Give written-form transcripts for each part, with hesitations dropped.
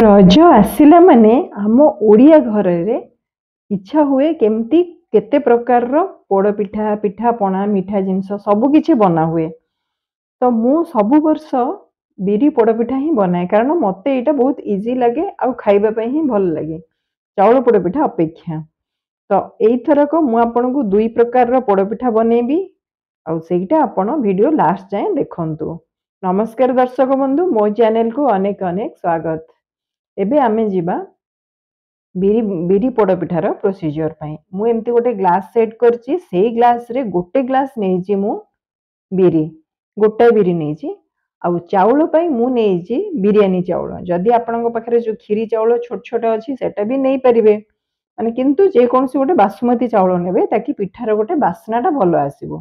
रज आसिला माने आम ओडिया घर रे इच्छा हुए केमती केते प्रकार रो पोड़ पिठा पिठा पणा मिठा जिनस सब किछि बना हुए। तो मु सब वर्ष बिरी पोड़ पिठा ही बनाए कारण मते एटा बहुत इजी लगे आउ खाइबा पई ही भल लगे चाउल पोड़ पिठा अपेक्षा। तो एई थरक मु आपनकु दुई प्रकार रो पोड़ पिठा बनेबी आउ सेटा आपण वीडियो लास्ट जाए देखंतु। नमस्कार दर्शक बंधु, मो चैनल को अनेक अनेक स्वागत। एबे आमे जिबा बिरी बिरी पोड़ पिठार प्रोसीजर पाई मु एमती गोटे ग्लास सेट करची सेई ग्लास रे गोटे ग्लास नेइची मु बिरी गोटा बिरी नेइची आउ चाउल पाई मु नेइची बिरयानी चाउल। जदि आपनक पाखरे जो खीरी चाउल छोट छोट अछि सेटा भी नै परिबे माने किंतु जे कोनसी गोटे बासमती चाउल नेबे ताकि पिठार गोटे बासनाटा भलो आसीबो।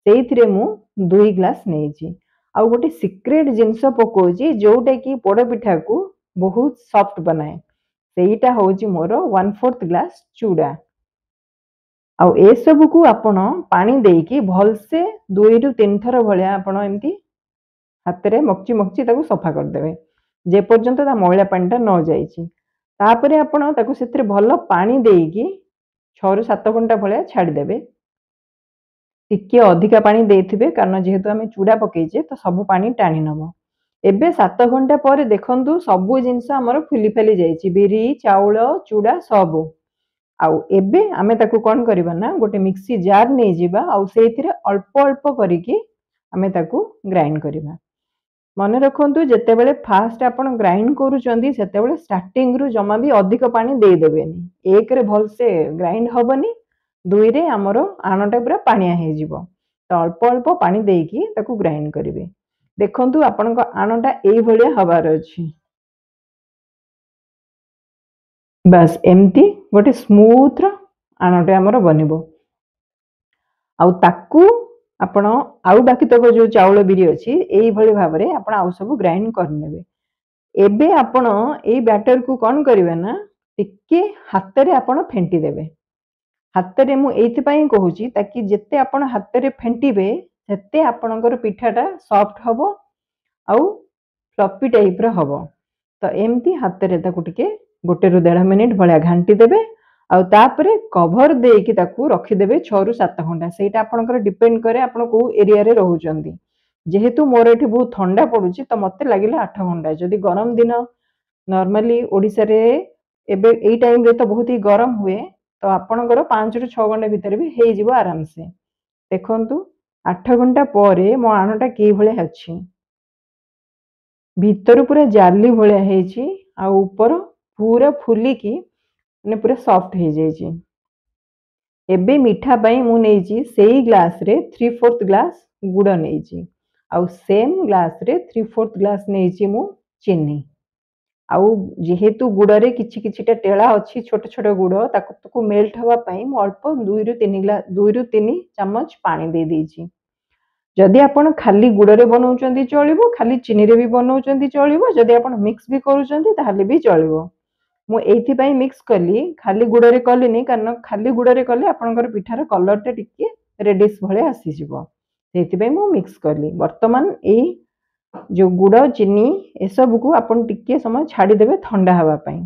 सेइथिरे मु 2 ग्लास नेइची आउ गोटे सीक्रेट जिंस पकोजी जोटा कि पोड़ पिठा को बहुत सॉफ्ट बनाए सेटा होची मोर 1/4 ग्लास चूड़ा आउ ए सब को आपण पानी देकी भल से 2 रु 3 थर भलिया आपण एमती हाथ रे मक्ची मक्ची ताको सफा कर देबे जे पर्यंत ता मैला पानीटा न जाईची। तापरे आपण ताको सेतरे भल पानी देकी 6 रु 7 घंटा भलिया छाडी देबे। टिके अधिका पानी देथिबे कारण जेहेतु आमे चूड़ा पकेइचे तो सब पानी टाणी नबो। एबे 7 घंटा पर देखंतु सबु जिनस हमर फुली फैली जाईची बिरी चाउल चूड़ा सब। आउ एबे आमे ताको कोन करबा ना गोटे मिक्सी जार नै जिबा आउ सेथिरे अल्प अल्प करिकि आमे ताको ग्राइंड करबा। मने रखंतु जेते बेले फास्ट आपण ग्राइंड करूचंदी सेते बेले स्टार्टिंग रु जमा भी अधिक पानी दे देबेनी। एक रे भल से ग्राइंड होबनी, दुई रे हमरो आनटा पूरा पानिया हे जिवो। तो अल्प अल्प पानी देकी ताको ग्राइंड करिवे। देखंतु आपनका आनटा एई भलिया हबार अछि। बस एमती गोटे स्मूथ आनटे हमर बनिबो आउ ताकू आपण आउ बाकी तक जो चाउल बिरी अछि एई भली भाबरे आपण आउ सब ग्राइंड कर नेबे। एबे आपण एई बैटर को कोन करिवे ना टिके हाथ रे आपण फेंटी देबे। हाथ रे मु एइथि पई कहूची ताकि जेते आपण हाथ रे फेंटीबे सेते आपणकर पिठाटा सॉफ्ट हबो आउ फ्लफी टाइप रो हबो। तो एमती हाथ रे ताकू टिके गोटे रु 1.5 मिनिट भलिया घांटी देबे आउ तापरे कवर देकी ताकू रखि देबे 6 रु 7 घंटा। सेटा आपणकर डिपेंड करे आपण को एरिया रे रहउचंदी। जेहेतु मोर एठी बहुत ठंडा पडुची तो मते लागिला 8 घंटा। जदि गरम दिन नॉर्मली ओडिसा रे एबे एई टाइम रे तो बहुत ही गरम हुए तो आपणकर 5 रु 6 घंटा भीतर भी हेइ जिवो आराम से। देखंतु 8 घंटा परे मो आनटा के भलिया अछि भीतर पूरा जाली भलिया हेची आ ऊपर पूरा फुली की ने पूरा सॉफ्ट हे जाईची। एबे मीठा पई मु नेइची सेई ग्लास रे 3/4 ग्लास गुड़ नेइची आउ सेम ग्लास रे 3/4 ग्लास नेइची मु चीनी आउ जेहेतु गुड़ रे किछि किछिटा टेला अछि छोट छोट गुड़ ताको मेल्ट हवा पई मु अल्प 2 रु 3 चम्मच पानी दे देइची। जदि आपण खाली गुड़ रे बनाउचंदी चलिबो, खाली चीनी रे भी बनाउचंदी चलिबो, जदि आपण मिक्स भी करूचंदी ताहाले भी चलिबो। मु एइथि पई मिक्स कली खाली गुड़ रे कलिनी कारण खाली गुड़ रे कले आपनकर पिठार कलर टे टिके रेडिश भले आसी जिवो। सेइथि पई मु मिक्स कली। वर्तमान एई जो गुड़ चीनी ए सब को आपण टिके समय छाडी देबे ठंडा हवा पई।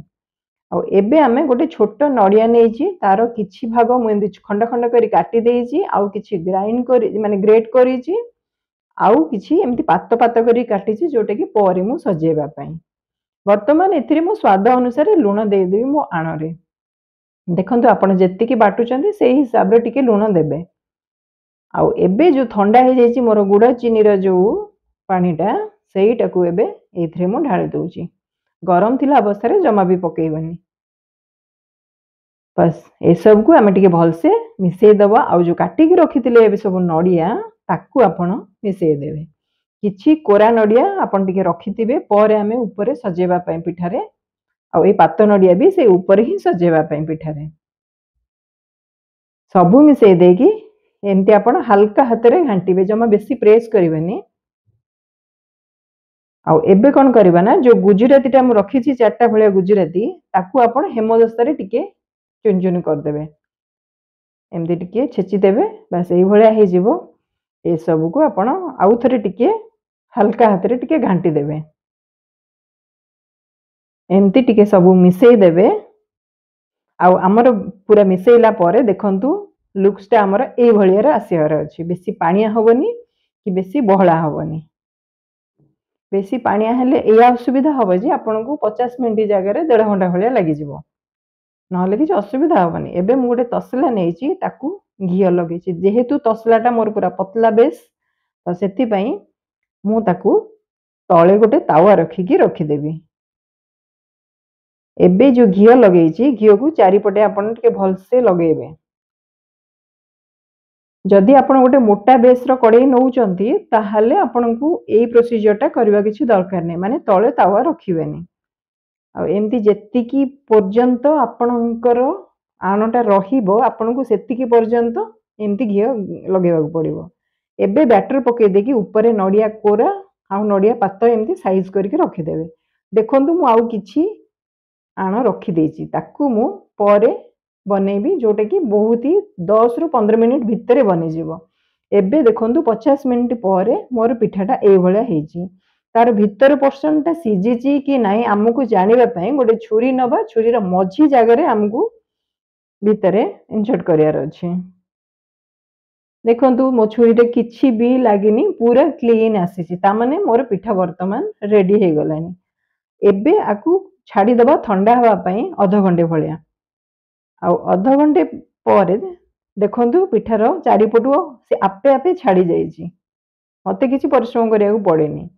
आ एबे आमे गोटे छोट नडिया नेइची तारो किछि भाग मु एंदी खंड खंड करी काटी देइची आउ किछि ग्राइंड करी माने ग्रेट करीची आउ किछि एमती पात पात करी काटीची जोटे कि परे मु सजेबा पई। वर्तमान एथिरे मु स्वाद अनुसार लूण दे देबी मो आणरे। देखंतु आपण जेत्ति कि बाटुचंदी सेही हिसाब रे टिके लूण देबे। आउ एबे जो ठंडा हे जाईची मोर गुड़ चीनी रो जो पानीटा सेईटा को एबे एथिरे मु ढाली दउची। गरम थिला अवस्था रे जमा भी पकेइबनी। बस ए सब को आमे टिके भल से मिसेई दबा आउ जो काटी के रखितिले एबे सब नडिया ताकू आपण मिसेई देबे। किछि कोरा नडिया आपण टिके रखितिबे परे आमे ऊपर सजेबा पई पिठारे आउ ए पात नडिया भी से ऊपर ही सजेबा पई पिठारे। सबु मिसेई देकी एमती आपण हल्का हाथ रे घांटीबे जमा बेसी प्रेस करिवेनी। आउ एबे कोन करबा ना जो गुजराती टा हम रखिछि 4टा भलिया गुजराती ताकू आपण हेमदस्ता रे टिके चुन चुन कर देबे। एमती टिके छेची देबे बस एई भलिया हे जिवो। ए सब को आपण आउ थरे टिके हल्का हाथ रे टिके घांटी देबे। एमती टिके सबू मिसई देबे आउ आमर पूरा मिसैला परे देखंतु लुक्सटा आमर ए भलिया आसीबार अछि बेसी पानिया हबनी कि बेसी बहला हबनी बेसी पानिया हेले ए असुविधा हबो जे आपनको 50 मिनिट जगह रे 1.5 घंटा भलिया लागि जिवो नहले किछ असुविधा हबनी एबे मु गोटे तसला नेछि ताकू घियो लगेछि जेहेतु तसलाटा मोर पूरा पतला बेस तो सेति पई मु ताकू तळे गोटे तावा रखी की रखी देबी एबे जो घियो लगेछि घियो को चारिपटे आपण टिके भल से लगेबे जदि आपण गोटे मोटा बेस रो कड़ाई नउचंती ताहाले आपनको एई प्रोसीजरटा करबा किछि दरकार नै माने तळे तावा रखिबेनी आ एमती जेतिकी पर्यंत आपणकर आणटा रहिबो आपनको सेतिकी पर्यंत एमती घियो लगेबाक पड़िबो एबे बैटर पके देकी ऊपर नडिया कोरा आ नडिया पात एमती साइज करके रखि देबे देखंतु मु आउ किछि आण रखी देछि ताकू मु परे बनेबी जोटे की बहुत ही 10 रु 15 मिनिट भितरे बने जीवो एबे देखंतु 50 मिनिट परे मोर पिठाटा ए भलिया हेछि तार भीतर पोर्शनटा सिजिछि कि नाही हमकु जानिबा पई गोटे छुरी नबा छुरीर मझी जगह रे हमकु भितरे इंसर्ट करियार अछि देखंतु मो छुरीटे किछि भी लागिनी पूरा क्लीन आसीछि ता माने मोर पिठा वर्तमान रेडी हे गलानी एबे आकु छाड़ी दबा ठंडा हवा पई आधा घंटे भलिया आ आधा घंटे परे देखंतु पिठार चारिपटु से आपे आपे छाड़ी जाइछि मते किछि परिश्रम करिया पड़ेनी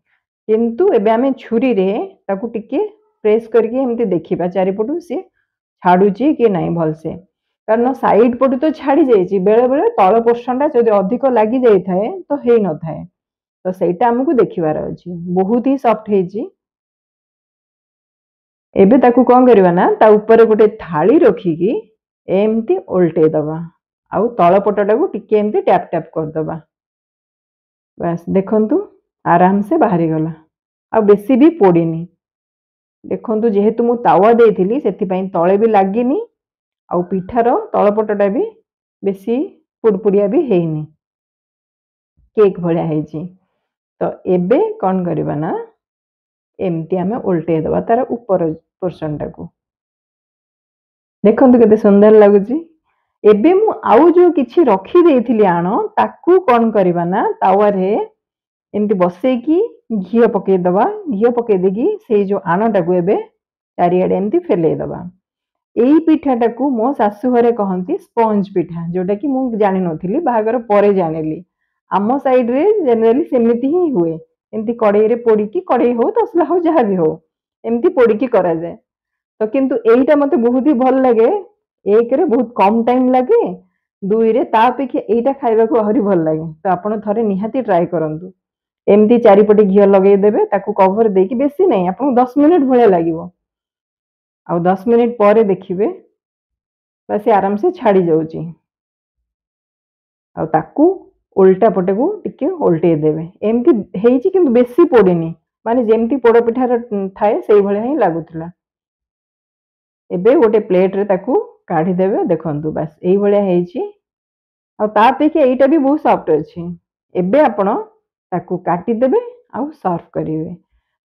किंतु एबे आमे छुरी रे ताकू टिके प्रेस करके एमती देखिबा चारिपटु से छाड़ुची कि नाही भलसे कारण साइड पटु तो छाड़ी जाइछि बेले बेले तळ पोर्शनटा जदि अधिक लागि जाई थाए तो हेई न थाए तो सेटा हमकु देखिबार अछि बहुत ही सॉफ्ट हेछि एबे ताकू कोन करबा ना ता ऊपर गोटे थाली रखी की एमती उल्टे दबा आउ तळ पटटा को टिके एमती टैप टैप कर दबा बस देखंतु आराम से बाहरी गला आ बेसी भी पोड़ीनी देखंतु जेहेतु मु तावा देइथिली सेति पई तळे भी लागिनी आ पिठार तळ पटटा भी बेसी पुडपुडिया भी हेइनी केक भलिया हेइछि तो एबे कोन करबा ना एमती आमे उल्टे दबा तार ऊपर पोर्शनटा को देखंतु केते सुंदर लागुची एबे मु आउ जो किछि रखी देइथिली आण ताकू कोन करबा ना तावा रे एमती बसे की घियो पके दबा घियो पके देगी से जो आणटा को एबे चारियाडे एमती फेले दबा एई पिठाटा को मो सासु घरे कहंती स्पंज पिठा जोटा कि मु जानि नथिली बाहागर परे जानिली आमो साइड रे जनरली सेमिति ही हुए एमती कड़ाई रे पोड़ी की कड़ाई हो तसला हो जहा भी हो एमती पोड़ी की करा जाए तो किंतु एईटा मते बहुत ही भल लागे एक रे बहुत कम टाइम लागे दुई रे ता अपेक्षा एईटा खाइबा को आहुरी भल लागे तो आपण थरे निहाती ट्राई करंतु एमती चारिपटे घियो लगे देबे ताकू कवर देकी बेसी नहीं आपन 10 मिनिट भले लागिवो आ 10 मिनिट परे देखिबे बस आराम से छाड़ी जाउची आ ताकू उल्टा पटे को टिके उल्टे देबे एमती हेइची किंतु बेसी पोड़ेनी माने जेमती पोड़ पिठार थाए सेई भले ही लागुतला एबे गोटे प्लेट रे ताकू काढी देबे देखंतु बस एई भले हेइची आ ता अपेक्षा एईटा भी बहुत सॉफ्ट अछि एबे आपण ताकू काटी देबे आ सर्व करिवे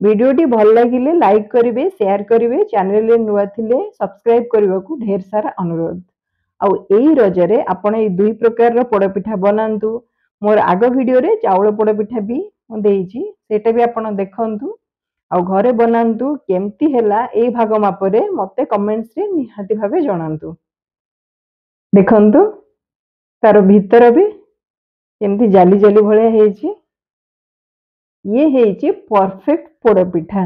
वीडियोटी भल लागिले लाइक करिवे शेयर करिवे चैनल रे नुवा थिले सब्सक्राइब करबा को ढेर सारा अनुरोध आ एई रजरे आपण ए दुई प्रकार रो पोड़ पिठा बनांतु मोर आग वीडियो रे चावल पोड़ पिठा भी मु देइची सेटा भी आपण देखंतु आ घरे बनांतु केमती हैला ए भाग मापरे मते कमेंट्स रे निहाती भाबे जणांतु देखंतु तार भीतर भी केमती जाली जाली भले हेइची ये हेइची परफेक्ट पोड़ पिठा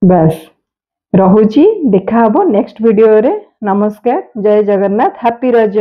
बस रहुची देखा हबो नेक्स्ट वीडियो रे नमस्कार जय जगन्नाथ हैप्पी रज।